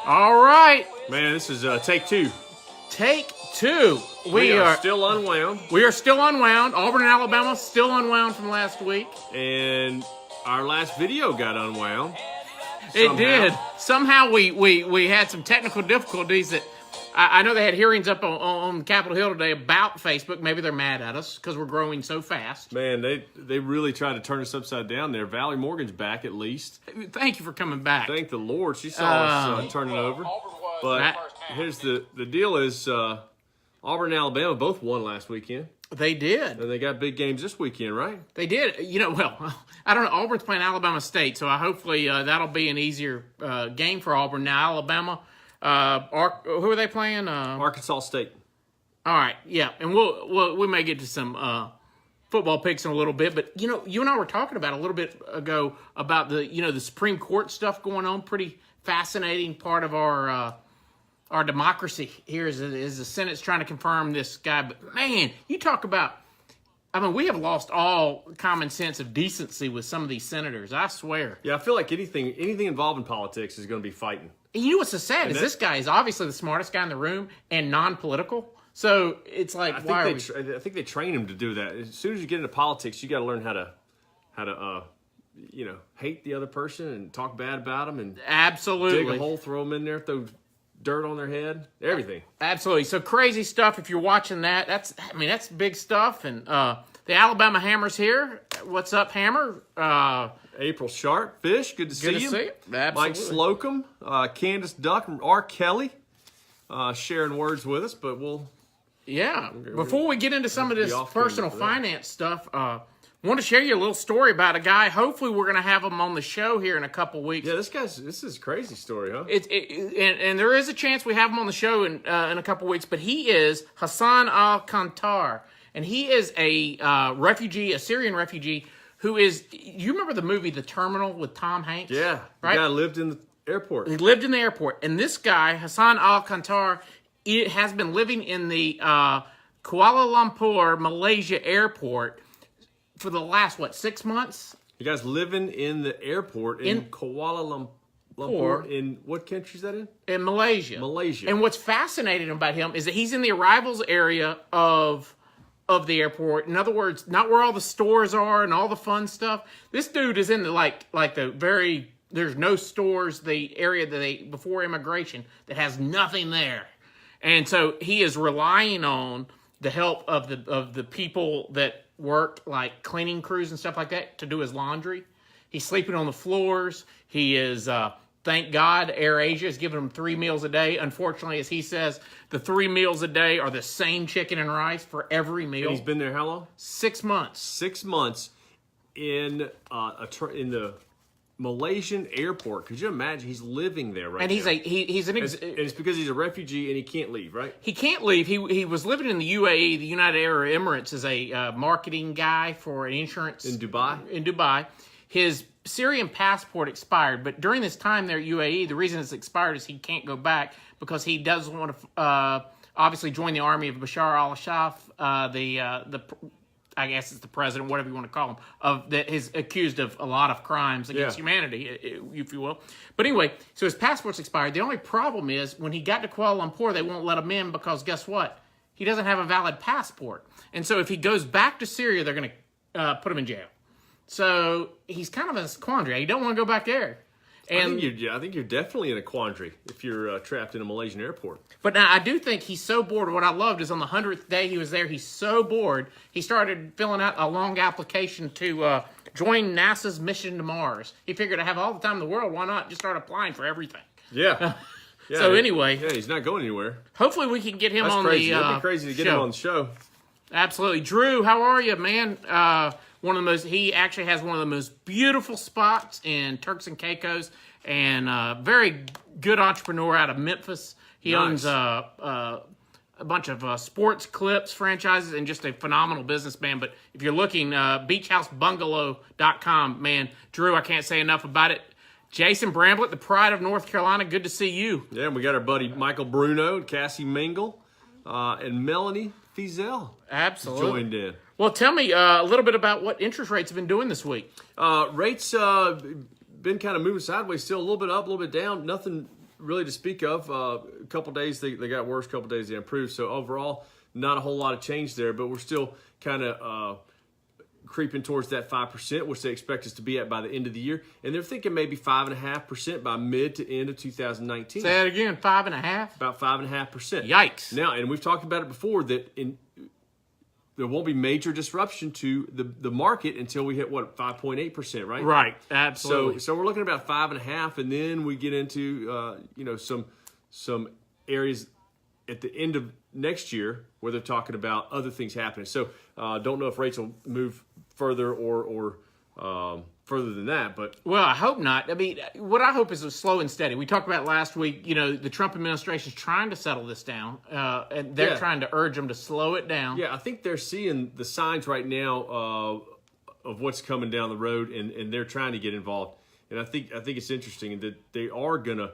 All right. Man, this is take two. Take two. We are still unwound. We are still unwound. Auburn and Alabama still unwound from last week. And our last video got unwound. It did. Somehow we had some technical difficulties that I know they had hearings up on Capitol Hill today about Facebook. Maybe they're mad at us because we're growing so fast. Man, they really tried to turn us upside down there. Valerie Morgan's back at least. Thank you for coming back. Thank the Lord. She saw us turning over. But here's the deal is Auburn and Alabama both won last weekend. They did. And they got big games this weekend, right? They did. Well, I don't know. Auburn's playing Alabama State, so hopefully that'll be an easier game for Auburn. Now, Alabama, who are they playing? Arkansas State. All right, yeah. And we may get to some football picks in a little bit. But, you and I were talking about a little bit ago about the Supreme Court stuff going on. Pretty fascinating part of our democracy here is the Senate's trying to confirm this guy. But, man, you talk about, we have lost all common sense of decency with some of these senators, I swear. Yeah, I feel like anything involved in politics is going to be fighting. And you know what's so sad is this guy is obviously the smartest guy in the room and non-political. So it's like, I think they train him to do that. As soon as you get into politics, you got to learn how to hate the other person and talk bad about them and absolutely dig a hole, throw them in there, throw dirt on their head, everything. Absolutely. So crazy stuff. If you're watching that, that's big stuff. And the Alabama Hammer's here. What's up, Hammer? April Sharp, Fish, good to see you. Absolutely. Mike Slocum, Candace Duck, and R. Kelly sharing words with us, but before we get into some of this personal finance stuff, I want to share you a little story about a guy. Hopefully, we're going to have him on the show here in a couple weeks. Yeah, this is a crazy story, huh? And there is a chance we have him on the show in a couple weeks. But he is Hassan al-Kantar, and he is a refugee, a Syrian refugee, who is. You remember the movie The Terminal with Tom Hanks? Yeah, right. The guy lived in the airport. He lived in the airport, and this guy Hassan al-Kantar, has been living in the Kuala Lumpur, Malaysia airport for the last, 6 months? You guys living in the airport in Kuala Lumpur. In what country is that in? In Malaysia. Malaysia. And what's fascinating about him is that he's in the arrivals area of the airport. In other words, not where all the stores are and all the fun stuff. This dude is in the like the very, there's no stores, the area that before immigration that has nothing there. And so he is relying on the help of the people that work, like cleaning crews and stuff like that, to do his laundry. He's sleeping on the floors. He is, thank God, AirAsia is giving him 3 meals a day. Unfortunately, as he says, the 3 meals a day are the same chicken and rice for every meal. And he's been there how long? 6 months. 6 months in the Malaysian airport. Could you imagine? He's living there right now. And it's because he's a refugee and he can't leave, right? He can't leave. He was living in the UAE, the United Arab Emirates, as a marketing guy for an insurance. In Dubai? In Dubai. His Syrian passport expired, but during this time there at UAE, the reason it's expired is he can't go back because he doesn't want to obviously join the army of Bashar al-Assad, I guess it's the president, whatever you want to call him, that is accused of a lot of crimes against humanity, if you will. But anyway, so his passport's expired. The only problem is when he got to Kuala Lumpur, they won't let him in because guess what? He doesn't have a valid passport. And so if he goes back to Syria, they're going to put him in jail. So he's kind of in a quandary. He don't want to go back there. And I think you're definitely in a quandary if you're trapped in a Malaysian airport. But now I do think he's so bored. What I loved is on the 100th day he was there, he's so bored, he started filling out a long application to join NASA's mission to Mars. He figured I have all the time in the world, why not just start applying for everything? Yeah. So anyway. Yeah, he's not going anywhere. Hopefully we can get him on crazy. the That'd be crazy to get him on the show. Absolutely. Drew, how are you, man? He actually has one of the most beautiful spots in Turks and Caicos, and very good entrepreneur out of Memphis. He owns a bunch of sports clips, franchises, and just a phenomenal businessman. But if you're looking, beachhousebungalow.com, man, Drew, I can't say enough about it. Jason Bramblett, the pride of North Carolina, good to see you. Yeah, and we got our buddy Michael Bruno, Cassie Mingle, and Melanie Fizel. Absolutely. Joined in. Well, tell me a little bit about what interest rates have been doing this week. Rates been kind of moving sideways, still a little bit up, a little bit down. Nothing really to speak of. A couple days they got worse, a couple days they improved. So overall, not a whole lot of change there, but we're still kind of creeping towards that 5%, which they expect us to be at by the end of the year. And they're thinking maybe 5.5% by mid to end of 2019. Say that again, 5.5? About 5.5%. Yikes. Now, and we've talked about it before, that there won't be major disruption to the market until we hit, 5.8%, right? Right, absolutely. So we're looking at about 5.5%, and then we get into, some areas at the end of next year where they're talking about other things happening. So don't know if rates will move further or further than that, but Well, I hope not. I mean, what I hope is a slow and steady. We talked about last week, the Trump administration is trying to settle this down, and they're trying to urge them to slow it down. yeah, I think they're seeing the signs right now of what's coming down the road, and they're trying to get involved. And I think it's interesting that they are gonna,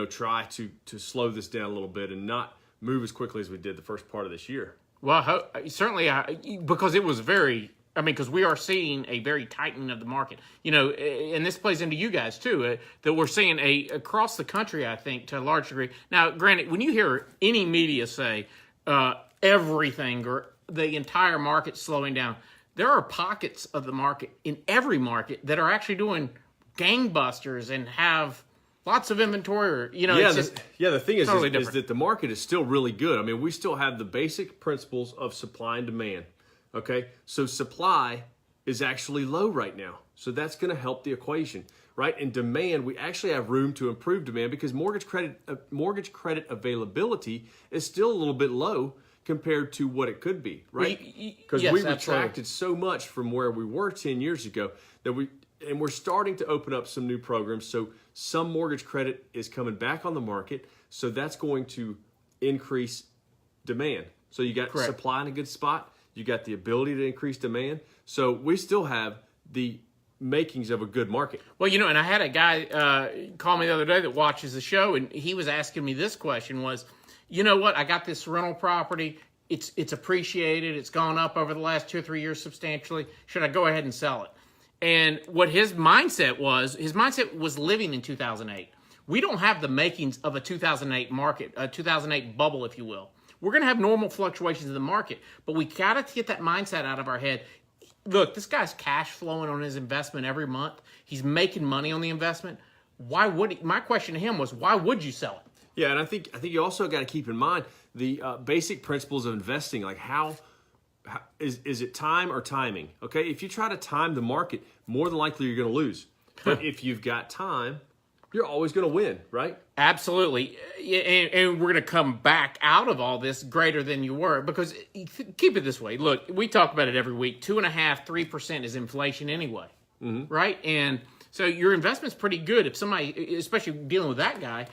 try to slow this down a little bit and not move as quickly as we did the first part of this year. Well, certainly, because it was because we are seeing a very tightening of the market, and this plays into you guys too, that we're seeing across the country, I think, to a large degree. Now, granted, when you hear any media say everything or the entire market slowing down, there are pockets of the market in every market that are actually doing gangbusters and have lots of inventory. The thing is totally that the market is still really good. I mean, we still have the basic principles of supply and demand. Okay, so supply is actually low right now, so that's going to help the equation, right? And demand, we actually have room to improve demand because mortgage credit availability is still a little bit low compared to what it could be, right? Because yes, we absolutely. retracted so much from where we were 10 years ago that we're starting to open up some new programs. So some mortgage credit is coming back on the market, so that's going to increase demand. So you got Correct. Supply in a good spot. You got the ability to increase demand. So we still have the makings of a good market. Well, and I had a guy call me the other day that watches the show, and he was asking me this question was, what? I got this rental property. It's appreciated. It's gone up over the last 2 or 3 years substantially. Should I go ahead and sell it? And what his mindset was living in 2008. We don't have the makings of a 2008 market, a 2008 bubble, if you will. We're going to have normal fluctuations in the market, but we got to get that mindset out of our head. Look, this guy's cash flowing on his investment every month. He's making money on the investment. My question to him was, why would you sell it? Yeah, and I think you also got to keep in mind the basic principles of investing, like how is it time or timing? Okay, if you try to time the market, more than likely you're going to lose. But if you've got time, you're always going to win, right? Absolutely. And we're going to come back out of all this greater than you were, because keep it this way. Look, we talk about it every week. 2.5%, 3% is inflation anyway, right? And so your investment's pretty good. If somebody, especially dealing with that guy,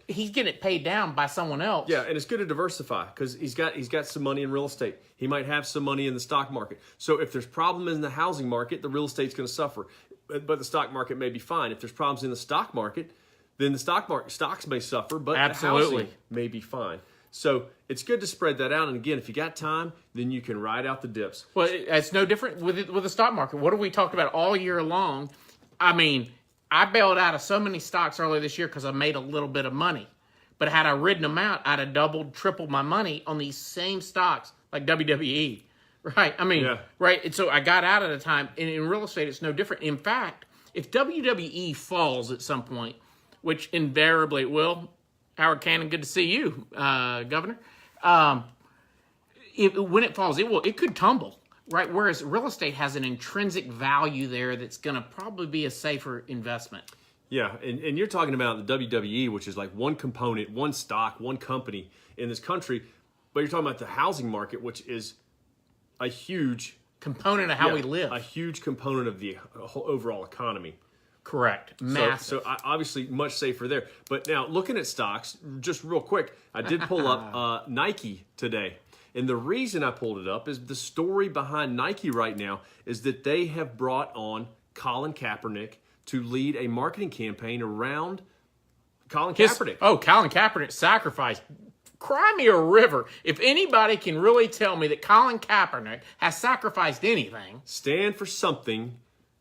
he's getting it paid down by someone else. Yeah, and it's good to diversify because he's got some money in real estate. He might have some money in the stock market. So if there's problem in the housing market, the real estate's going to suffer, but the stock market may be fine. If there's problems in the stock market, then the stocks may suffer, but the housing may be fine. So it's good to spread that out. And again, if you got time, then you can ride out the dips. Well, it's no different with the stock market. What have we talked about all year long? I mean, I bailed out of so many stocks earlier this year because I made a little bit of money. But had I ridden them out, I'd have doubled, tripled my money on these same stocks like WWE. Right? I mean, right? And so I got out at a time. And in real estate, it's no different. In fact, if WWE falls at some point, which invariably it will, Howard Cannon, good to see you, Governor. When it falls, it could tumble, right? Whereas real estate has an intrinsic value there that's going to probably be a safer investment. Yeah, and you're talking about the WWE, which is like one component, one stock, one company in this country, but you're talking about the housing market, which is a huge component of how we live, a huge component of the whole overall economy. Correct. Massive. So obviously much safer there. But now looking at stocks, just real quick, I did pull up Nike today. And the reason I pulled it up is the story behind Nike right now is that they have brought on Colin Kaepernick to lead a marketing campaign around Colin Kaepernick. Colin Kaepernick sacrificed. Cry me a river. If anybody can really tell me that Colin Kaepernick has sacrificed anything. Stand for something.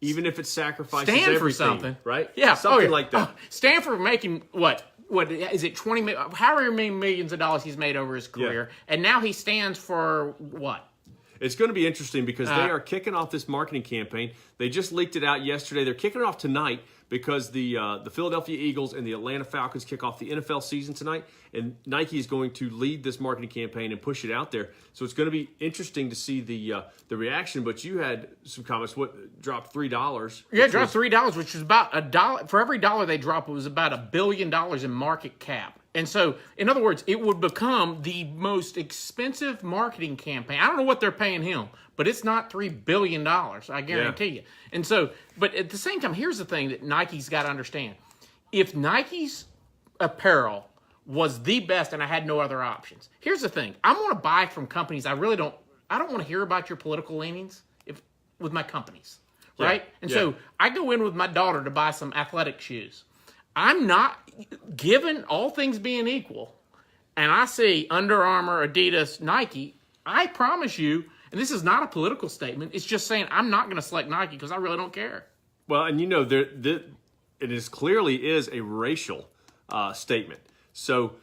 Even if it sacrifices stand everything, for something, right? Yeah, something like that. Stand for making what what is it, 20, however many millions of dollars he's made over his career. And now he stands for what? It's going to be interesting because they are kicking off this marketing campaign. They just leaked it out yesterday. They're kicking it off tonight because the Philadelphia Eagles and the Atlanta Falcons kick off the NFL season tonight, and Nike is going to lead this marketing campaign and push it out there. So it's going to be interesting to see the reaction. But you had some comments. What dropped $3? Yeah, it dropped $3, which was about $1 for every dollar they dropped. It was about $1 billion in market cap. And so, in other words, it would become the most expensive marketing campaign. I don't know what they're paying him, but it's not $3 billion, I guarantee you. And so, but at the same time, here's the thing that Nike's got to understand. If Nike's apparel was the best and I had no other options, here's the thing. I'm going to buy from companies I don't want to hear about your political leanings with my companies, right? And so I go in with my daughter to buy some athletic shoes. I'm not, given all things being equal, and I see Under Armour, Adidas, Nike, I promise you, and this is not a political statement, it's just saying I'm not going to select Nike because I really don't care. Well, and it clearly is a racial statement. So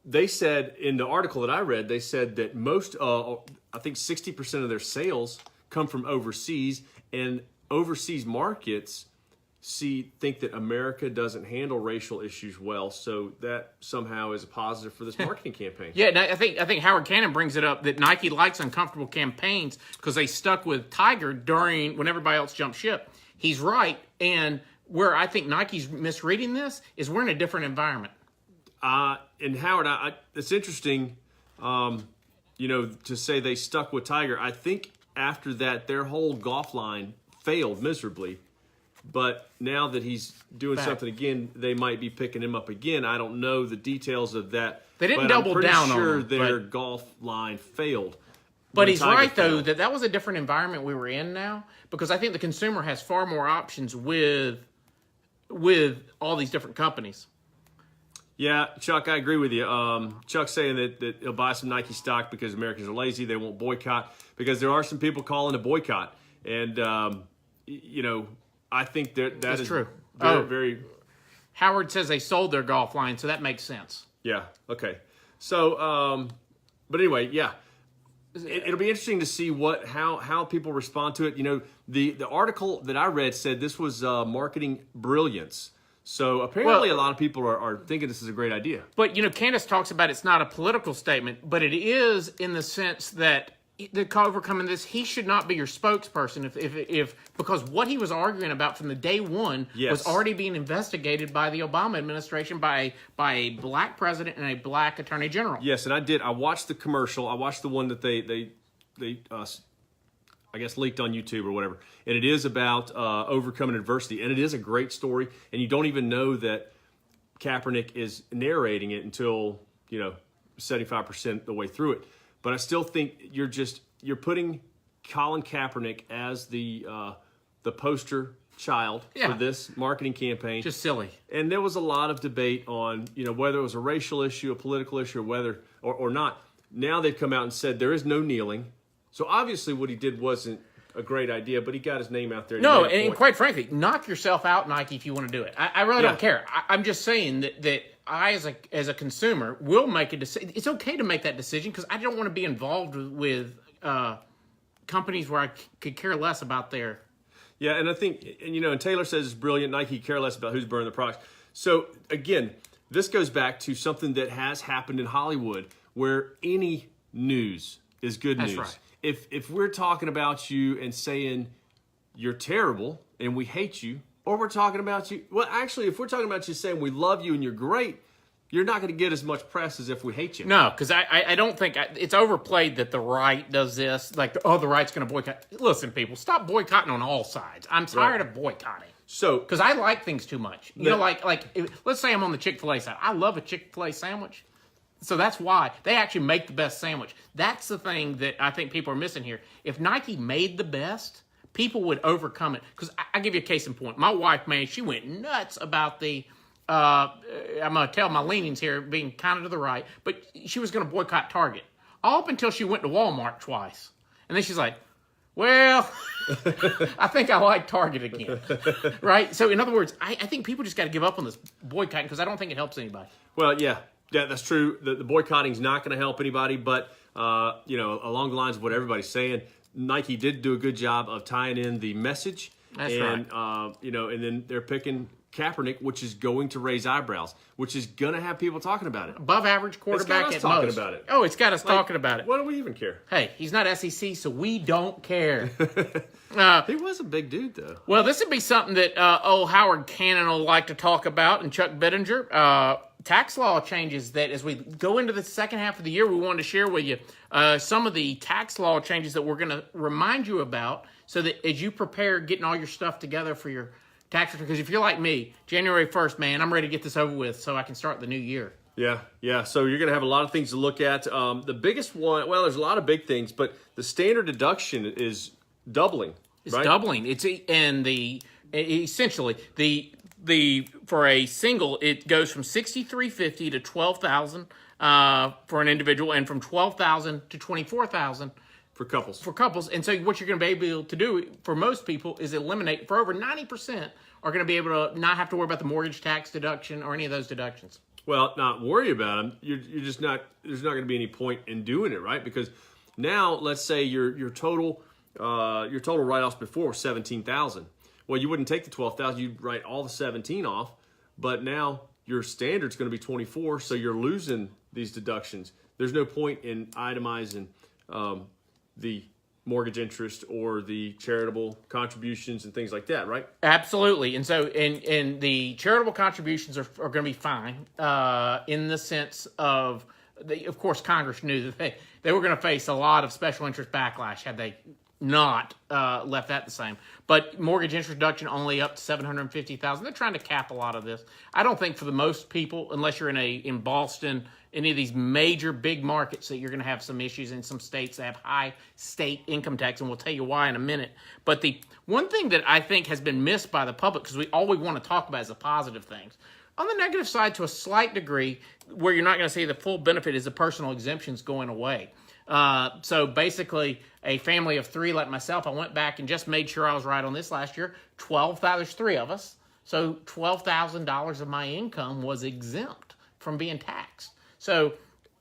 they said in the article that I read, they said that most, I think 60% of their sales come from overseas, and overseas markets think that America doesn't handle racial issues well, so that somehow is a positive for this marketing campaign. Yeah, and I think Howard Cannon brings it up that Nike likes uncomfortable campaigns because they stuck with Tiger when everybody else jumped ship. He's right, and where I think Nike's misreading this is we're in a different environment. And Howard, it's interesting, to say they stuck with Tiger. I think after that, their whole golf line failed miserably. But now that he's doing something again, they might be picking him up again. I don't know the details of that. They didn't double down on him. I'm pretty sure their golf line failed. But he's right, though, that was a different environment we were in now, because I think the consumer has far more options with all these different companies. Yeah, Chuck, I agree with you. Chuck's saying that he'll buy some Nike stock because Americans are lazy. They won't boycott, because there are some people calling a boycott. And, I think that's true. Very. Howard says they sold their golf line, so that makes sense. Yeah. Okay. So, but anyway, yeah, it'll be interesting to see how people respond to it. The article that I read said this was marketing brilliance. So apparently, a lot of people are thinking this is a great idea. But Candace talks about it's not a political statement, but it is in the sense that overcoming this, he should not be your spokesperson if because what he was arguing about from the day one was already being investigated by the Obama administration by a black president and a black attorney general. Yes, and I did. I watched the commercial. I watched the one that they I guess leaked on YouTube or whatever, and it is about overcoming adversity, and it is a great story. And you don't even know that Kaepernick is narrating it until 75% the way through it. But I still think you're putting Colin Kaepernick as the poster child for this marketing campaign. Just silly. And there was a lot of debate on whether it was a racial issue, a political issue, or whether or not. Now they've come out and said there is no kneeling. So obviously what he did wasn't a great idea, but he got his name out there. No, and quite frankly, knock yourself out, Nike, if you want to do it. I really don't care. I'm just saying that I, as a consumer, will make a decision. It's okay to make that decision because I don't want to be involved with companies where I could care less about their. Yeah, and I think, and Taylor says it's brilliant. Nike care less about who's burning the products. So again, this goes back to something that has happened in Hollywood, where any news is good news. That's right. If we're talking about you and saying you're terrible and we hate you, or we're talking about you, well, actually, if we're talking about you saying we love you and you're great, you're not going to get as much press as if we hate you. No, because I don't think it's overplayed that the right does this. Like, the right's going to boycott. Listen, people, stop boycotting on all sides. I'm tired of boycotting. So, because I like things too much. Let's say I'm on the Chick-fil-A side. I love a Chick-fil-A sandwich. So that's why they actually make the best sandwich. That's the thing that I think people are missing here. If Nike made the best, people would overcome it. Because I give you a case in point. My wife, man, she went nuts about the, I'm going to tell my leanings here, being kind of to the right, but she was going to boycott Target. All up until she went to Walmart twice. And then she's like, Well, I think I like Target again, right? So, in other words, I think people just got to give up on this boycotting because I don't think it helps anybody. Well, yeah, that's true. The boycotting is not going to help anybody, but along the lines of what everybody's saying, Nike did do a good job of tying in the message. That's right. right. And then they're picking Kaepernick, which is going to raise eyebrows, which is going to have people talking about it. Above average quarterback it's at got us talking most. about it. Oh, it's got us talking about it. What do we even care? Hey, he's not SEC, so we don't care. He was a big dude, though. Well, this would be something that old Howard Cannon will like to talk about, and Chuck Bittinger. Tax law changes that as we go into the second half of the year, we wanted to share with you some of the tax law changes that we're going to remind you about so that as you prepare getting all your stuff together for your tax return, because if you're like me, January 1st, man, I'm ready to get this over with so I can start the new year. Yeah. So you're going to have a lot of things to look at. The biggest one, well, there's a lot of big things, but the standard deduction is doubling. It's right? doubling. Essentially the for a single, it goes from $6,350 to $12,000 for an individual, and from $12,000 to $24,000 for couples. For couples. And so what you're going to be able to do for most people is eliminate, for over 90% are going to be able to not have to worry about the mortgage tax deduction or any of those deductions. Well, not worry about them. You're just not. There's not going to be any point in doing it, right? Because now, let's say your total write-offs before were $17,000. Well, you wouldn't take the $12,000. You'd write all the $17,000 off. But now your standard's going to be $24,000, so you're losing these deductions. There's no point in itemizing the mortgage interest or the charitable contributions and things like that, right? Absolutely. And so, and the charitable contributions are going to be fine in the sense of course, Congress knew that they were going to face a lot of special interest backlash had they not left that the same. But mortgage interest reduction only up to $750,000. They're trying to cap a lot of this. I don't think for the most people, unless you're in Boston, any of these major big markets, that you're going to have some issues in some states that have high state income tax, and we'll tell you why in a minute. But the one thing that I think has been missed by the public, because all we want to talk about is the positive things. On the negative side, to a slight degree, where you're not going to see the full benefit, is the personal exemptions going away. So basically, a family of three like myself, I went back and just made sure I was right on this last year. There's three of us. So $12,000 of my income was exempt from being taxed. So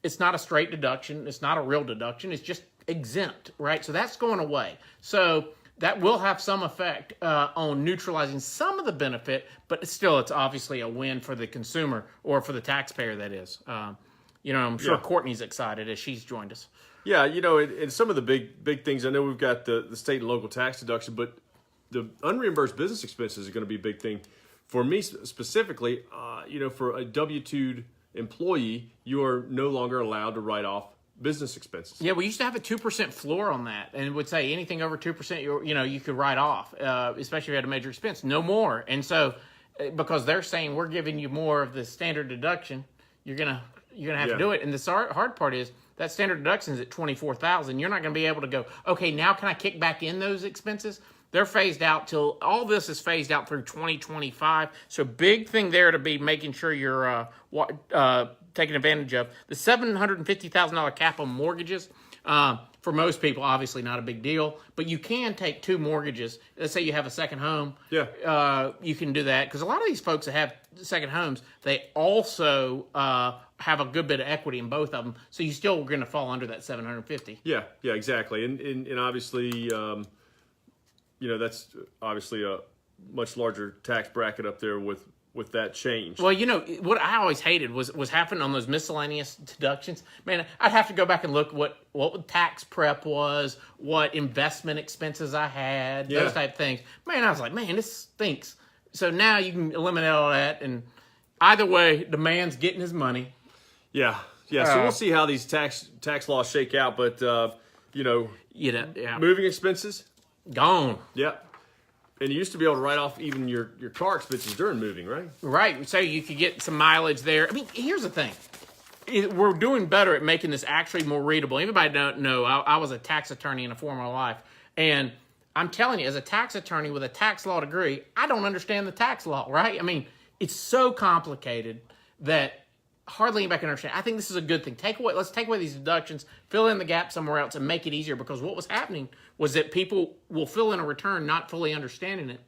it's not a straight deduction. It's not a real deduction. It's just exempt, right? So that's going away. So that will have some effect on neutralizing some of the benefit, but still, it's obviously a win for the consumer, or for the taxpayer, that is. I'm sure Courtney's excited as she's joined us. Yeah, and some of the big things, I know we've got the state and local tax deduction, but the unreimbursed business expenses are going to be a big thing. For me specifically, for a W-2 employee, you are no longer allowed to write off business expenses. Yeah, we used to have a 2% floor on that, and it would say anything over 2%, you could write off, especially if you had a major expense. No more. And so, because they're saying we're giving you more of the standard deduction, you're gonna have to do it. And the hard part is that standard deduction is at $24,000. You're not going to be able to go, okay, now can I kick back in those expenses? They're phased out till all this is phased out through 2025. So big thing there to be making sure you're taking advantage of. The $750,000 cap on mortgages, for most people, obviously not a big deal, but you can take two mortgages. Let's say you have a second home. Yeah. You can do that, because a lot of these folks that have second homes, they also have a good bit of equity in both of them. So you still are going to fall under that $750,000. Yeah, exactly. And obviously, that's obviously a much larger tax bracket up there with that change. Well, what I always hated was happening on those miscellaneous deductions. Man, I'd have to go back and look what tax prep was, what investment expenses I had, those type of things. Man, I was like, man, this stinks. So now you can eliminate all that, and either way, the man's getting his money. Yeah. So we'll see how these tax laws shake out, but moving expenses gone. Yep. And you used to be able to write off even your car expenses during moving, right? Right. So you could get some mileage there. I mean, here's the thing. We're doing better at making this actually more readable. Anybody don't know, I was a tax attorney in a former life. And I'm telling you, as a tax attorney with a tax law degree, I don't understand the tax law, right? I mean, it's so complicated that hardly anybody can understand. I think this is a good thing. Let's take away these deductions, fill in the gap somewhere else, and make it easier. Because what was happening was that people will fill in a return not fully understanding it,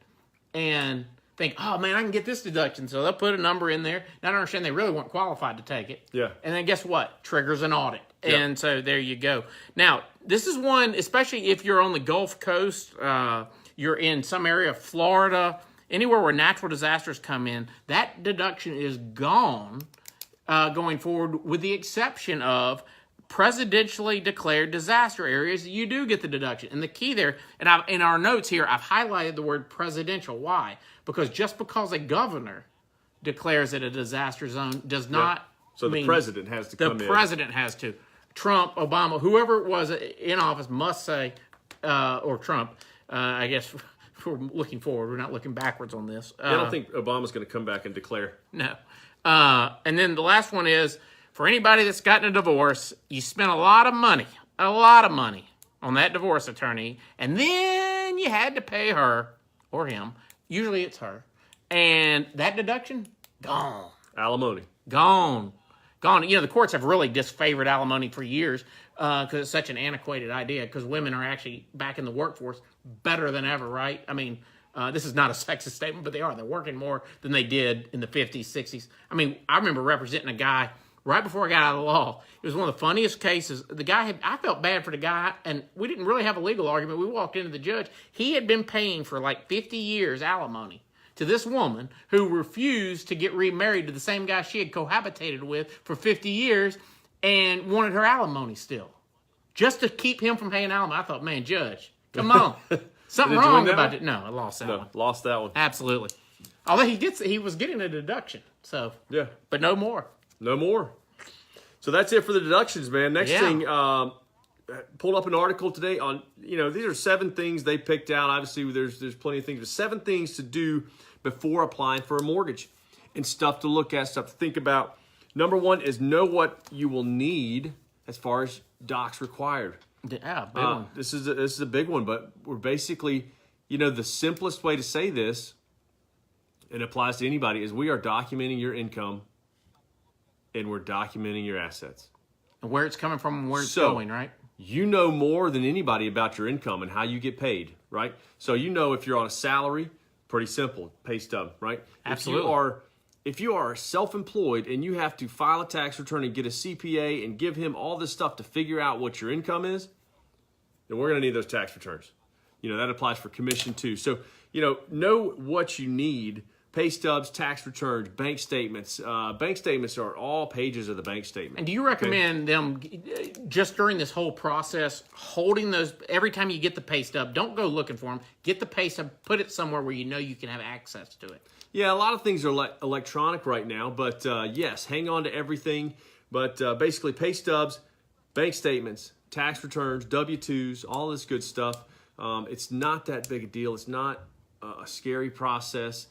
and think, oh man, I can get this deduction. So they'll put a number in there, not understand they really weren't qualified to take it. Yeah. And then guess what? Triggers an audit. Yeah. And so there you go. Now, this is one, especially if you're on the Gulf Coast, you're in some area of Florida, anywhere where natural disasters come in, that deduction is gone going forward, with the exception of presidentially declared disaster areas. You do get the deduction. And the key there, and in our notes here, I've highlighted the word presidential. Why? Because just because a governor declares it a disaster zone does not So the president has to come in. The president has to. Trump, Obama, whoever it was in office must say, or Trump, I guess we're looking forward. We're not looking backwards on this. I don't think Obama's going to come back and declare. No. And then the last one is, for anybody that's gotten a divorce, you spent a lot of money on that divorce attorney, and then you had to pay her or him. Usually it's her. And that deduction, gone. Alimony. Gone. You know, the courts have really disfavored alimony for years because it's such an antiquated idea, because women are actually back in the workforce better than ever, right? I mean, this is not a sexist statement, but they are. They're working more than they did in the 50s, 60s. I mean, I remember representing a guy right before I got out of the law. It was one of the funniest cases. I felt bad for the guy, and we didn't really have a legal argument. We walked into the judge. He had been paying for like 50 years alimony to this woman who refused to get remarried to the same guy she had cohabitated with for 50 years and wanted her alimony still, just to keep him from paying alimony. I thought, man, judge, come on. Something wrong about it. No, I lost that one. Lost that one. Absolutely. Although he was getting a deduction. So yeah, but no more. No more. So that's it for the deductions, man. Next thing, pulled up an article today on, these are 7 things they picked out. Obviously, there's plenty of things, but 7 things to do before applying for a mortgage, and stuff to look at, stuff to think about. Number 1 is know what you will need as far as docs required. Yeah, big one. This is a big one, but we're basically, the simplest way to say this, and applies to anybody, is we are documenting your income and we're documenting your assets. And where it's coming from and where it's going, right? You know more than anybody about your income and how you get paid, right? So if you're on a salary, pretty simple, pay stub, right? Absolutely. If you are self-employed and you have to file a tax return and get a CPA and give him all this stuff to figure out what your income is, then we're going to need those tax returns. That applies for commission too. So, know what you need. Pay stubs, tax returns, bank statements. Bank statements are all pages of the bank statement. And do you recommend them, just during this whole process, holding those, every time you get the pay stub, don't go looking for them, get the pay stub, put it somewhere where you can have access to it? Yeah, a lot of things are electronic right now, but yes, hang on to everything. But basically, pay stubs, bank statements, tax returns, W-2s, all this good stuff. It's not that big a deal. It's not a scary process.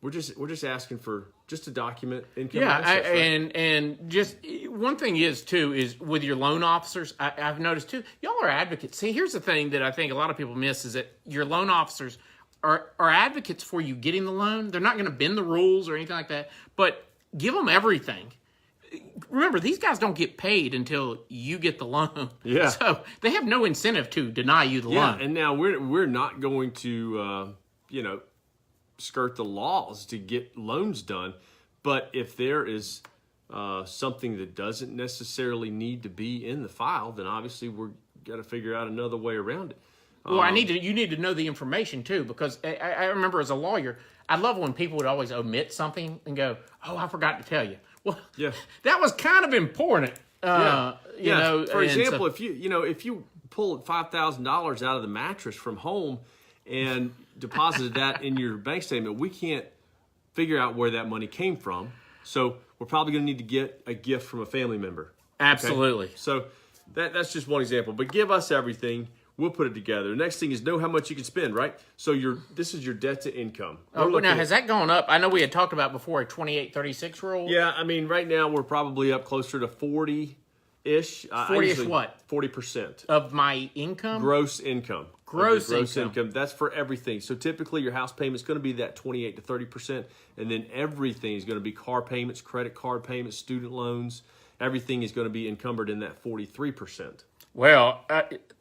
We're just asking for just to document income. Yeah, assets, right? and just one thing is with your loan officers, I've noticed too, y'all are advocates. See, here's the thing that I think a lot of people miss is that your loan officers are advocates for you getting the loan. They're not going to bend the rules or anything like that, but give them everything. Remember, these guys don't get paid until you get the loan. Yeah. So they have no incentive to deny you the loan. And now we're not going to skirt the laws to get loans done, but if there is something that doesn't necessarily need to be in the file, then obviously we're got to figure out another way around it. Well, you need to know the information too, because I remember as a lawyer, I love when people would always omit something and go, "Oh, I forgot to tell you." Well, yeah, that was kind of important. For example, if you pull $5,000 out of the mattress from home and deposited that in your bank statement, we can't figure out where that money came from. So we're probably going to need to get a gift from a family member. Absolutely. Okay? So that's just one example. But give us everything. We'll put it together. The next thing is know how much you can spend, right? So this is your debt to income. Now, has that gone up? I know we had talked about before a 28-36 rule. Yeah, I mean, right now we're probably up closer to 40-ish. 40-ish what? 40%. Of my income? Gross income. Gross income. That's for everything. So typically your house payment is going to be that 28 to 30%, and then everything is going to be car payments, credit card payments, student loans. Everything is going to be encumbered in that 43%. Well,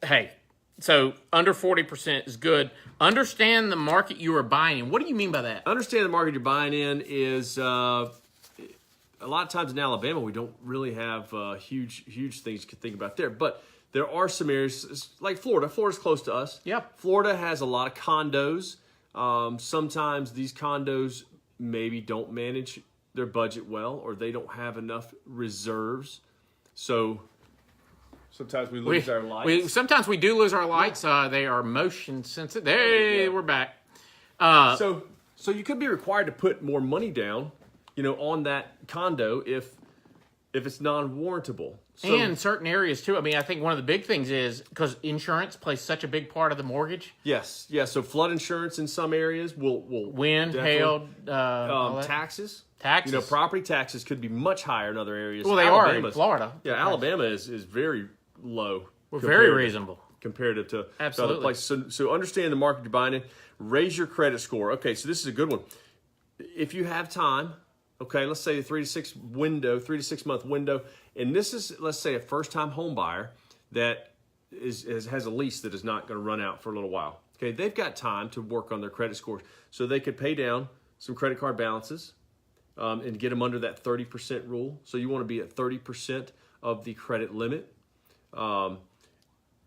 hey, so under 40% is good. Understand the market you are buying in. What do you mean by that? Understand the market you're buying in is a lot of times in Alabama we don't really have huge things to think about there, but there are some areas like Florida. Florida's close to us. Yep. Florida has a lot of condos. Sometimes these condos maybe don't manage their budget well, or they don't have enough reserves. So sometimes we lose our lights. Sometimes we do lose our lights. They are motion sensitive. Hey, we're back. So you could be required to put more money down, on that condo if it's non-warrantable. So, and certain areas too. I mean, I think one of the big things is because insurance plays such a big part of the mortgage. Yes. So flood insurance in some areas will wind, hail, taxes. Taxes. Property taxes could be much higher in other areas. Well, they are in Florida. Yeah, Alabama is very low. We're very reasonable. Comparative to Absolutely. other places. So understand the market you're buying in. Raise your credit score. Okay, so this is a good one. If you have time, okay, let's say a 3 to 6 month window, and this is, let's say, a first-time home buyer that has a lease that is not going to run out for a little while. Okay, they've got time to work on their credit scores, so they could pay down some credit card balances and get them under that 30% rule. So you want to be at 30% of the credit limit,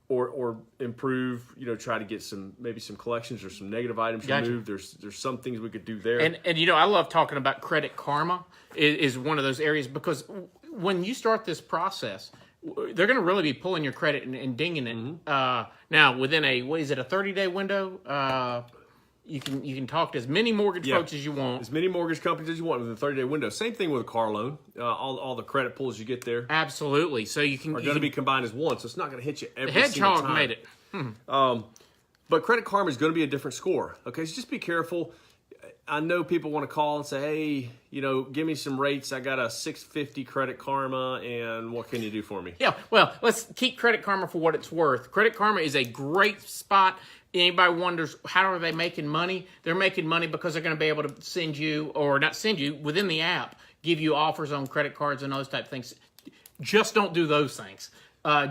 or improve. Try to get maybe some collections or some negative items removed. There's some things we could do there. And I love talking about Credit Karma is one of those areas, because when you start this process, they're going to really be pulling your credit and dinging it. Mm-hmm. Now, within a 30-day window, you can talk to as many mortgage folks as you want. As many mortgage companies as you want within a 30-day window. Same thing with a car loan. All the credit pulls you get there. Absolutely. So are going to be combined as one, so it's not going to hit you every the single time. hedgehog made it. But Credit Karma is going to be a different score. Okay, so just be careful. I know people want to call and say, hey, give me some rates. I got a 650 Credit Karma, and what can you do for me? Yeah, well, let's keep Credit Karma for what it's worth. Credit Karma is a great spot. Anybody wonders, how are they making money? They're making money because they're going to be able to send you, or not send you, within the app, give you offers on credit cards and those type of things. Just don't do those things.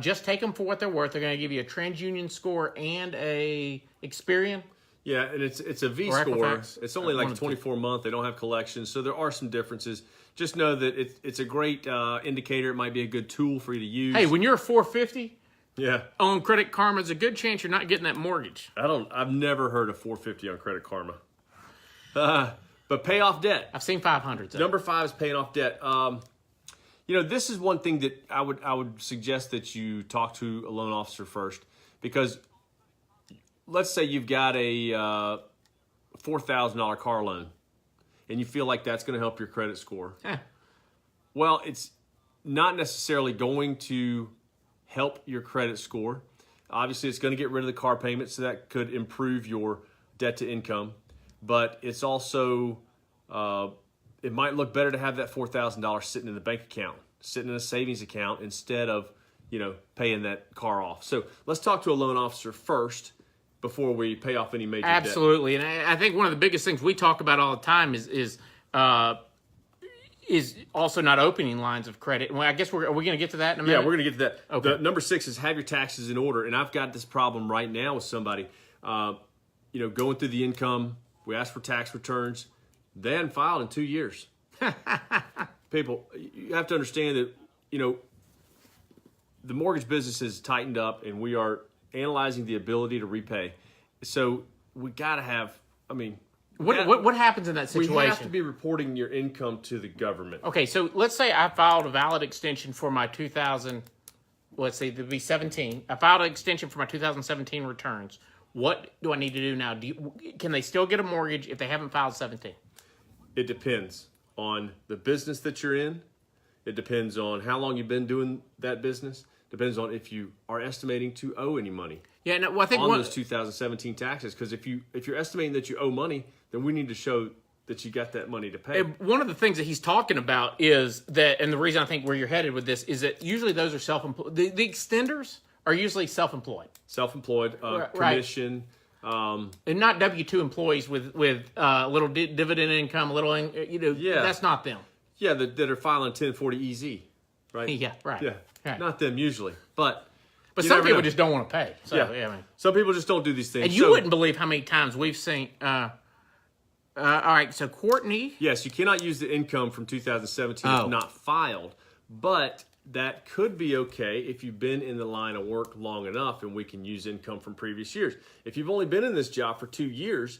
Just take them for what they're worth. They're going to give you a TransUnion score and a Experian. Yeah, and it's a V score. It's only like a 24-month. They don't have collections, so there are some differences. Just know that it's a great indicator. It might be a good tool for you to use. Hey, when you're a 450 yeah, on Credit Karma, there's a good chance you're not getting that mortgage. I've never heard of 450 on Credit Karma. But pay off debt. I've seen 500s. Number 5 is paying off debt. This is one thing that I would suggest that you talk to a loan officer first, because let's say you've got a $4,000 car loan and you feel like that's going to help your credit score. Well, it's not necessarily going to help your credit score. Obviously, it's going to get rid of the car payment, so that could improve your debt to income. But it's also, it might look better to have that $4,000 sitting in the bank account, sitting in a savings account, instead of, paying that car off. So let's talk to a loan officer first before we pay off any major debt. Absolutely. And I think one of the biggest things we talk about all the time is also not opening lines of credit. Well, I guess are we going to get to that in a minute? Yeah, we're going to get to that. Okay. The number 6 is have your taxes in order. And I've got this problem right now with somebody, going through the income. We asked for tax returns. They hadn't filed in 2 years. People, you have to understand that, the mortgage business has tightened up, and we are analyzing the ability to repay. So we got to have, what happens in that situation? We have to be reporting your income to the government. Okay, so let's say I filed a valid extension for my 17. I filed an extension for my 2017 returns. What do I need to do now? Can they still get a mortgage if they haven't filed 17? It depends on the business that you're in. It depends on how long you've been doing that business. Depends on if you are estimating to owe any money. Yeah, no, I think on those 2017 taxes. Because if you're estimating that you owe money, then we need to show that you got that money to pay. One of the things that he's talking about is that, and the reason I think where you're headed with this is that usually those are self-employed. The extenders are usually self-employed. Self-employed, Right. commission. And not W-2 employees with little dividend income, that's not them. Yeah, that are filing 1040 EZ, right? Yeah, right. Yeah, Right. not them usually, but you some never people know. just don't want to pay. So, Yeah. I mean, Some people just don't do these things. and you wouldn't believe how many times we've seen. All right, so Courtney. Yes, you cannot use the income from 2017 if not filed, but that could be okay if you've been in the line of work long enough, and we can use income from previous years. If you've only been in this job for 2 years,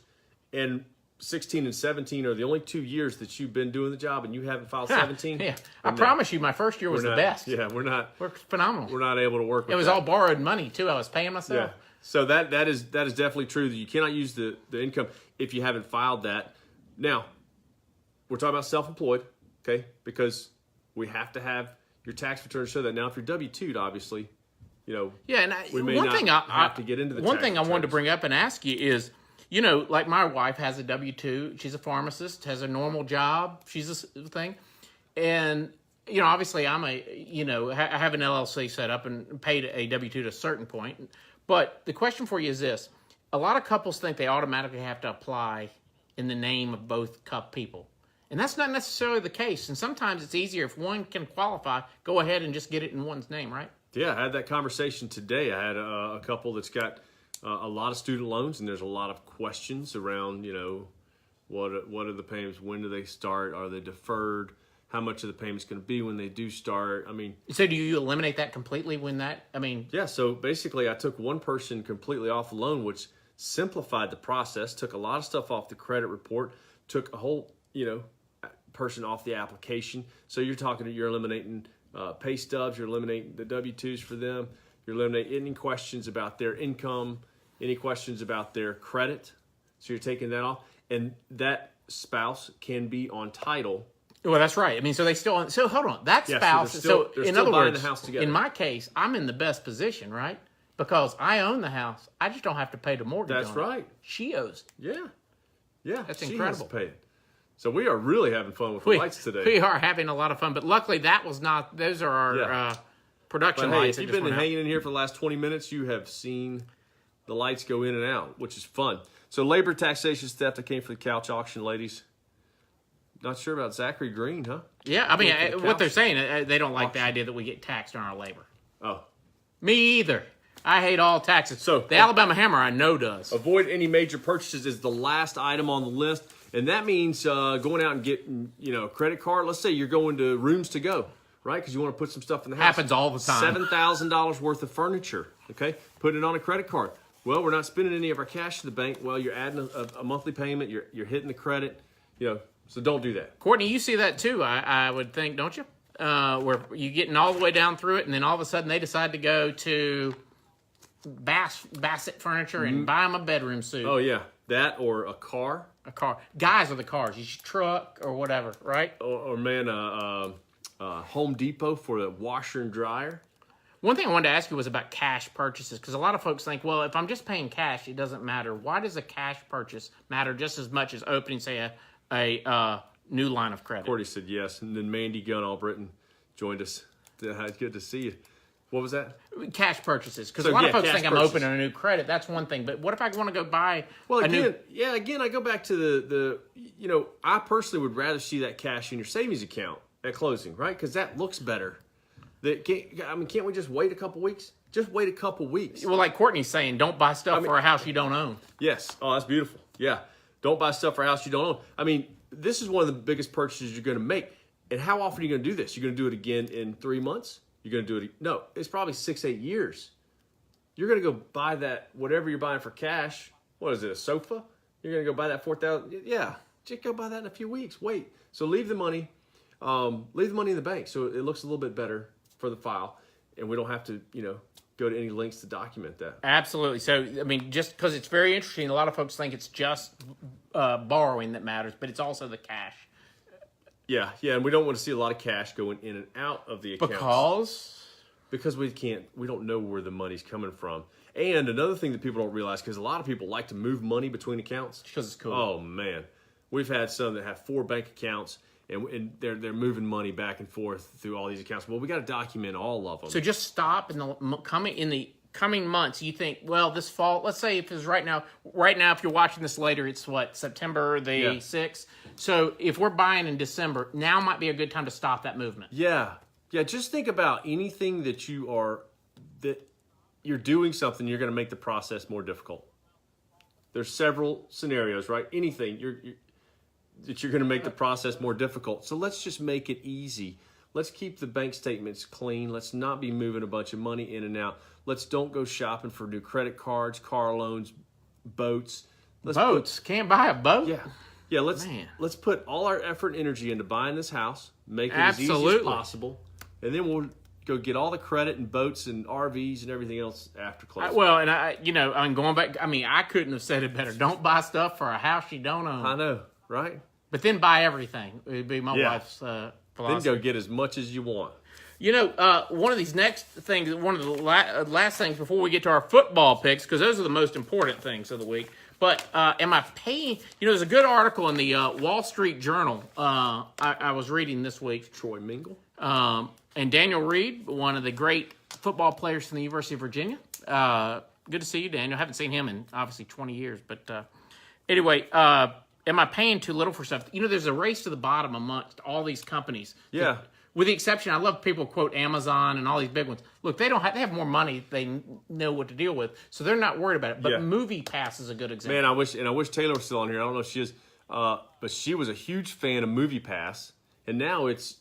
and 16 and 17 are the only 2 years that you've been doing the job, and you haven't filed 17. Yeah, I promise you, my first year was the best. Yeah, we're phenomenal. We're not able to work with It was that. all borrowed money too. I was paying myself. Yeah. So that is definitely true that you cannot use the income if you haven't filed that. Now, we're talking about self-employed, okay? Because we have to have your tax return to show that. Now, if you're W-2'd, obviously, Yeah, and we may one not thing have to get into the one tax thing I wanted to returns. bring up and ask you is, like my wife has a W-2. She's a pharmacist, has a normal job. She's a thing, and obviously I'm I have an LLC set up and paid a W-2 to a certain point. But the question for you is this: a lot of couples think they automatically have to apply in the name of both people. And that's not necessarily the case. And sometimes it's easier if one can qualify, go ahead and just get it in one's name, right? Yeah, I had that conversation today. I had a couple that's got a lot of student loans, and there's a lot of questions around, what are the payments? When do they start? Are they deferred? How much of the payment's going to be when they do start? I mean, So do you eliminate that completely yeah, so basically I took one person completely off the loan, which simplified the process, took a lot of stuff off the credit report, took a whole, person off the application. So you're eliminating pay stubs, you're eliminating the W-2s for them, you're eliminating any questions about their income, any questions about their credit. So you're taking that off. And that spouse can be on title. Well, that's right. I mean, so hold on. That Yeah, spouse, so they're in still other buying words, the house together. in my case, I'm in the best position, right? Because I own the house. I just don't have to pay the mortgage That's on it. right. She owes it. Yeah. Yeah. That's she incredible. Has to pay it. So we are really having fun with the lights today. We are having a lot of fun, but luckily that was not, those are our production But hey, lights. if you've been hanging in here for the last 20 minutes, you have seen the lights go in and out, which is fun. So labor taxation theft, I came for the couch auction, ladies. Not sure about Zachary Green, huh? Yeah, I mean, Came for the what couch they're saying, they don't like the idea that we get taxed on our labor. Oh. Me either. I hate all taxes. So the Alabama Hammer, I know, does. Avoid any major purchases is the last item on the list. And that means going out and getting, a credit card. Let's say you're going to Rooms to Go, right? Because you want to put some stuff in the house. Happens all the time. $7,000 worth of furniture, okay? Putting it on a credit card. Well, we're not spending any of our cash to the bank. Well, you're adding a monthly payment. You're hitting the credit, so don't do that. Courtney, you see that too, I would think, don't you? Where you getting all the way down through it, and then all of a sudden they decide to go to Bassett Furniture and buy them a bedroom suit. Oh, yeah. That or a car. A car. Guys are the cars. Your truck or whatever, right? Or Home Depot for the washer and dryer. One thing I wanted to ask you was about cash purchases, because a lot of folks think, well, if I'm just paying cash, it doesn't matter. Why does a cash purchase matter just as much as opening, say, a new line of credit? Courtney said yes, and then Mandy Gunn Albritton joined us. It's good to see you. What was that? Cash purchases, because So, a lot yeah, of folks cash think purchase. I'm opening a new credit. That's one thing, but what if I want to go buy Well, a new... again, I go back to the I personally would rather see that cash in your savings account at closing, right? Because that looks better. Can't we just wait a couple weeks? Just wait a couple weeks. Well, like Courtney's saying, don't buy stuff for a house you don't own. Yes. Oh, that's beautiful. Yeah. Don't buy stuff for a house you don't own. I mean, this is one of the biggest purchases you're going to make. And how often are you going to do this? You're going to do it again in 3 months? You're going to do it? No, it's probably 6-8 years. You're going to go buy that, whatever you're buying for cash. What is it, a sofa? You're going to go buy that $4,000? Yeah, just go buy that in a few weeks. Wait. So leave the money in the bank so it looks a little bit better for the file. And we don't have to, go to any links to document that. Absolutely. So, I mean, just because it's very interesting, a lot of folks think it's just borrowing that matters, but it's also the cash. Yeah, and we don't want to see a lot of cash going in and out of the account. Because we don't know where the money's coming from. And another thing that people don't realize, because a lot of people like to move money between accounts. Because it's cool. Oh, man. We've had some that have 4 bank accounts, and they're moving money back and forth through all these accounts. Well, we got to document all of them. So just stop in coming months, you think, well, this fall, let's say if it's right now, if you're watching this later, it's what, September the 6th. So if we're buying in December, now might be a good time to stop that movement. Yeah. Yeah. Just think about anything that you're doing something, you're going to make the process more difficult. There's several scenarios, right? Anything that you're going to make the process more difficult. So let's just make it easy. Let's keep the bank statements clean. Let's not be moving a bunch of money in and out. Let's don't go shopping for new credit cards, car loans, boats. Can't buy a boat? Yeah. Yeah, let's put all our effort and energy into buying this house, make it as easy as possible, and then we'll go get all the credit and boats and RVs and everything else after closing. I'm going back. I mean, I couldn't have said it better. Don't buy stuff for a house you don't own. I know, right? But then buy everything. It'd be my wife's philosophy. Then go get as much as you want. One of these next things, one of the last things before we get to our football picks, because those are the most important things of the week. But am I paying? There's a good article in the Wall Street Journal I was reading this week. Troy Mingle. And Daniel Reed, one of the great football players from the University of Virginia. Good to see you, Daniel. I haven't seen him in, obviously, 20 years. But anyway, am I paying too little for stuff? There's a race to the bottom amongst all these companies. Yeah. With the exception, I love people quote Amazon and all these big ones. Look, they have more money. They know what to deal with, so they're not worried about it. But Movie Pass is a good example. Man, I wish Taylor was still on here. I don't know if she is, but she was a huge fan of Movie Pass, and now it's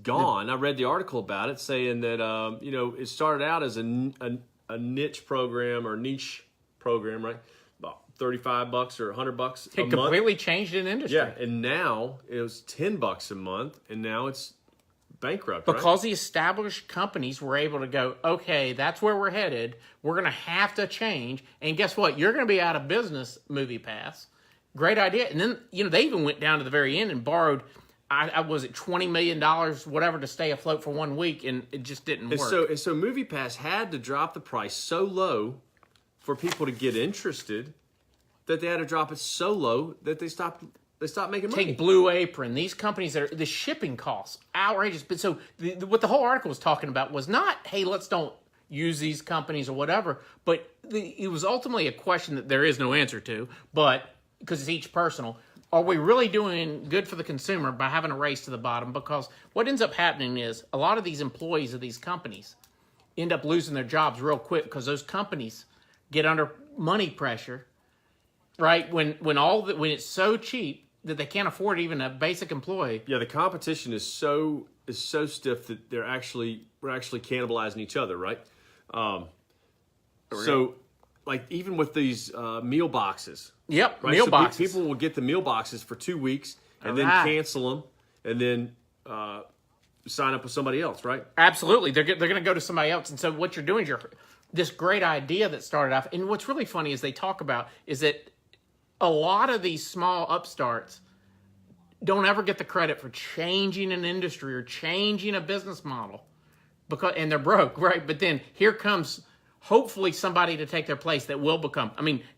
gone. I read the article about it saying that it started out as a niche program or niche program, right? About $35 or $100 a month. It completely changed an industry. Yeah, and now it was $10 a month, and now it's bankrupt. Because the established companies were able to go, okay, that's where we're headed. We're going to have to change, and guess what? You're going to be out of business. Movie Pass, great idea. And then they even went down to the very end and borrowed. Was it $20 million, whatever, to stay afloat for 1 week, and it just didn't work. And so Movie Pass had to drop the price so low for people to get interested that they had to drop it so low that they stopped making money. Take Blue Apron. These companies, the shipping costs, outrageous. But so what the whole article was talking about was not, hey, let's don't use these companies or whatever, but it was ultimately a question that there is no answer to, but because it's each personal. Are we really doing good for the consumer by having a race to the bottom? Because what ends up happening is a lot of these employees of these companies end up losing their jobs real quick because those companies get under money pressure, right? When it's so cheap that they can't afford even a basic employee. Yeah, the competition is so stiff that we're actually cannibalizing each other, right? So, like even with these meal boxes. Yep, right? meal boxes. People will get the meal boxes for 2 weeks and then cancel them and then sign up with somebody else, right? Absolutely. They're going to go to somebody else. And so what you're doing is this great idea that started off. And what's really funny is they talk about is that a lot of these small upstarts don't ever get the credit for changing an industry or changing a business model and they're broke, right? But then here comes hopefully somebody to take their place that will become,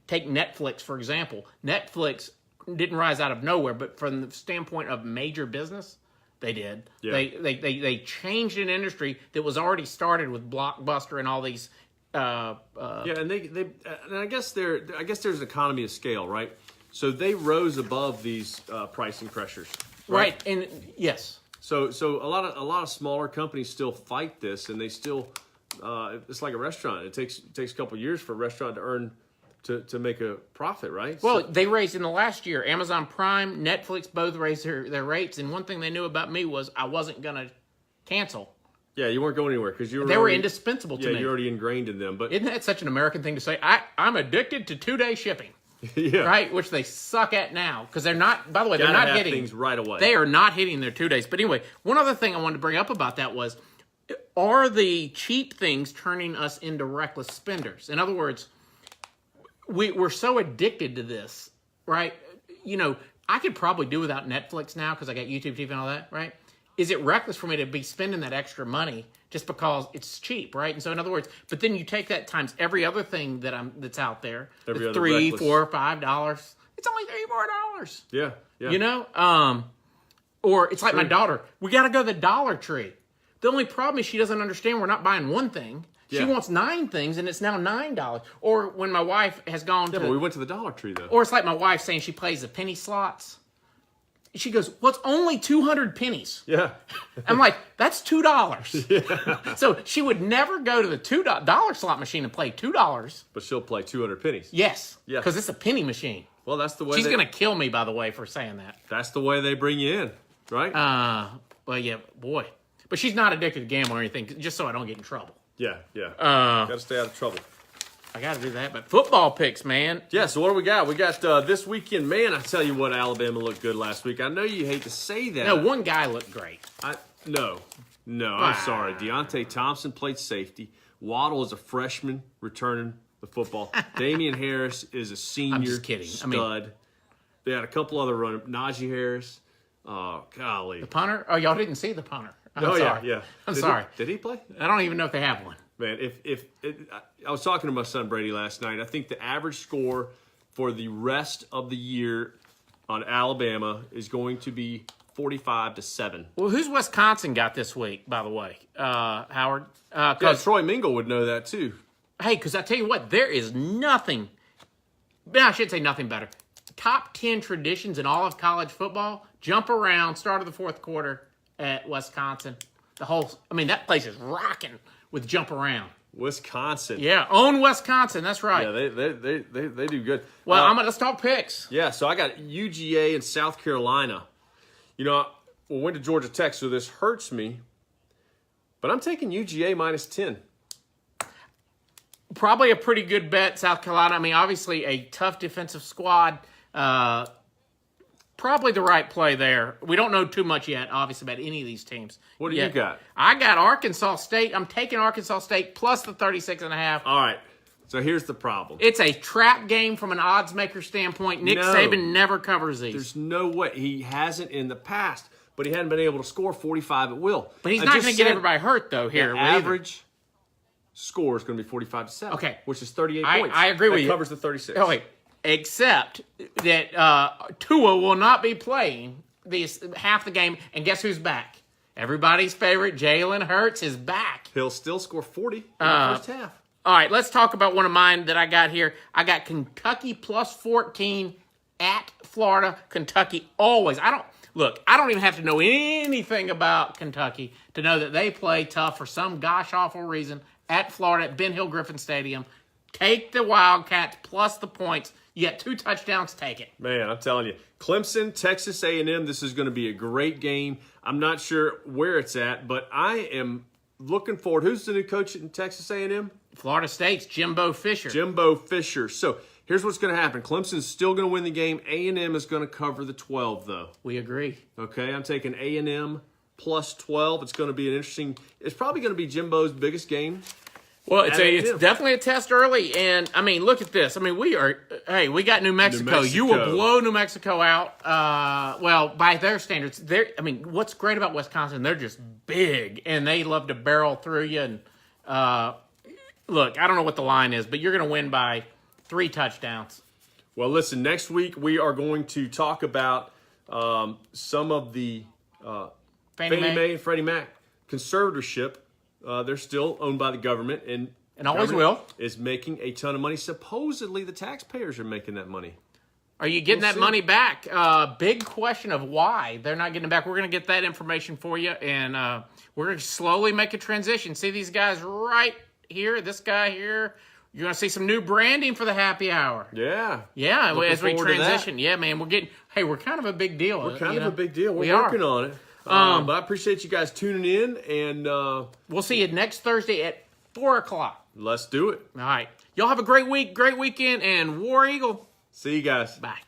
take Netflix, for example. Netflix didn't rise out of nowhere, but from the standpoint of major business, they did. Yeah. They changed an industry that was already started with Blockbuster and all these. And I guess there's an economy of scale, right? So they rose above these pricing pressures, right? And yes. So a lot of smaller companies still fight this, and they still. It's like a restaurant. It takes a couple of years for a restaurant to earn to make a profit, right? Well, they raised in the last year. Amazon Prime, Netflix both raised their rates, and one thing they knew about me was I wasn't gonna cancel. Yeah, you weren't going anywhere because they were indispensable to me. Yeah, you're already ingrained in them. But isn't that such an American thing to say? I'm addicted to 2-day shipping. Yeah. Right, which they suck at now because they're not. By the way, they're not hitting things right away. They are not hitting their 2 days. But anyway, one other thing I wanted to bring up about that was. Are the cheap things turning us into reckless spenders? In other words, we're so addicted to this, right? I could probably do without Netflix now because I got YouTube TV and all that, right? Is it reckless for me to be spending that extra money just because it's cheap, right? And so, in other words, but then you take that times every other thing that's out there, every other $3, reckless. $4, $5. It's only $3, $4. Yeah. Or it's like my daughter. We got to go to the Dollar Tree. The only problem is she doesn't understand we're not buying one thing. She Yeah. wants 9 things, and it's now $9. Or when my wife has gone Yeah, to... but we went to the Dollar Tree, though. Or it's like my wife saying she plays the penny slots. She goes, well, it's only 200 pennies. Yeah. I'm like, that's $2. Yeah. So she would never go to the $2 slot machine and play $2. But she'll play 200 pennies. Yes. Yeah. Because it's a penny machine. Well, that's the way She's going to kill me, by the way, for saying that. That's the way they bring you in, right? Well, yeah, boy. But she's not addicted to gambling or anything, just so I don't get in trouble. Yeah. Got to stay out of trouble. I got to do that. But football picks, man. Yeah, so what do we got? We got this weekend. Man, I tell you what, Alabama looked good last week. I know you hate to say that. No, one guy looked great. No, I'm sorry. Deontay Thompson played safety. Waddle is a freshman returning the football. Damian Harris is a senior. I'm just kidding. Stud. They had a couple other runners. Najee Harris. Oh, golly. The punter? Oh, y'all didn't see the punter. I'm Oh, sorry. yeah. I'm sorry. Did he play? I don't even know if they have one. Man, I was talking to my son Brady last night. I think the average score for the rest of the year on Alabama is going to be 45-7. Well, who's Wisconsin got this week, by the way, Howard? Yeah, Troy Mingle would know that too. Hey, because I tell you what, there is nothing, I should say nothing better. Top 10 traditions in all of college football, jump around, start of the fourth quarter at Wisconsin. That place is rocking with jump around. Wisconsin. Yeah, own Wisconsin, that's right. Yeah, they do good. Well, let's talk picks. Yeah, so I got UGA in South Carolina. We went to Georgia Tech, so this hurts me. But I'm taking UGA minus 10. Probably a pretty good bet, South Carolina. Obviously a tough defensive squad. Probably the right play there. We don't know too much yet, obviously, about any of these teams. What do you got? I got Arkansas State. I'm taking Arkansas State plus the 36.5. All right. So here's the problem. It's a trap game from an odds maker standpoint. Nick Saban never covers these. There's no way. He hasn't in the past, but he hadn't been able to score 45 at will. But he's not going to get everybody hurt, though, here. The average score is going to be 45-7. Okay. Which is 38 points. I agree with you. That covers the 36. Oh, wait. Except that Tua will not be playing half the game. And guess who's back? Everybody's favorite, Jalen Hurts, is back. He'll still score 40 in the first half. All right, let's talk about one of mine that I got here. I got Kentucky plus 14 at Florida. Kentucky always. I don't even have to know anything about Kentucky to know that they play tough for some gosh awful reason at Florida at Ben Hill Griffin Stadium. Take the Wildcats plus the points. You got 2 touchdowns, take it. Man, I'm telling you. Clemson, Texas A&M, this is going to be a great game. I'm not sure where it's at, but I am looking forward. Who's the new coach in Texas A&M? Florida State's Jimbo Fisher. Jimbo Fisher. So here's what's going to happen. Clemson's still going to win the game. A&M is going to cover the 12, though. We agree. Okay, I'm taking A&M plus 12. It's going to be it's probably going to be Jimbo's biggest game. Well, it's definitely a test early, and look at this. We got New Mexico. You will blow New Mexico out. Well, by their standards, what's great about Wisconsin? They're just big, and they love to barrel through you. And look, I don't know what the line is, but you're going to win by 3 touchdowns. Well, listen. Next week we are going to talk about some of the Fannie Mae and Freddie Mac conservatorship. They're still owned by the government, and always will. Is making a ton of money. Supposedly, the taxpayers are making that money. Are you getting that money back? Big question of why they're not getting it back. We're going to get that information for you, and we're going to slowly make a transition. See these guys right here, this guy here. You're going to see some new branding for the happy hour. Yeah. Yeah, looking as we transition. that. Yeah, man, we're kind of a big deal. We're kind of a big deal. We're working on it. But I appreciate you guys tuning in, and we'll see you next Thursday at 4 o'clock. Let's do it. All right. Y'all have a great week, great weekend, and War Eagle. See you guys. Bye.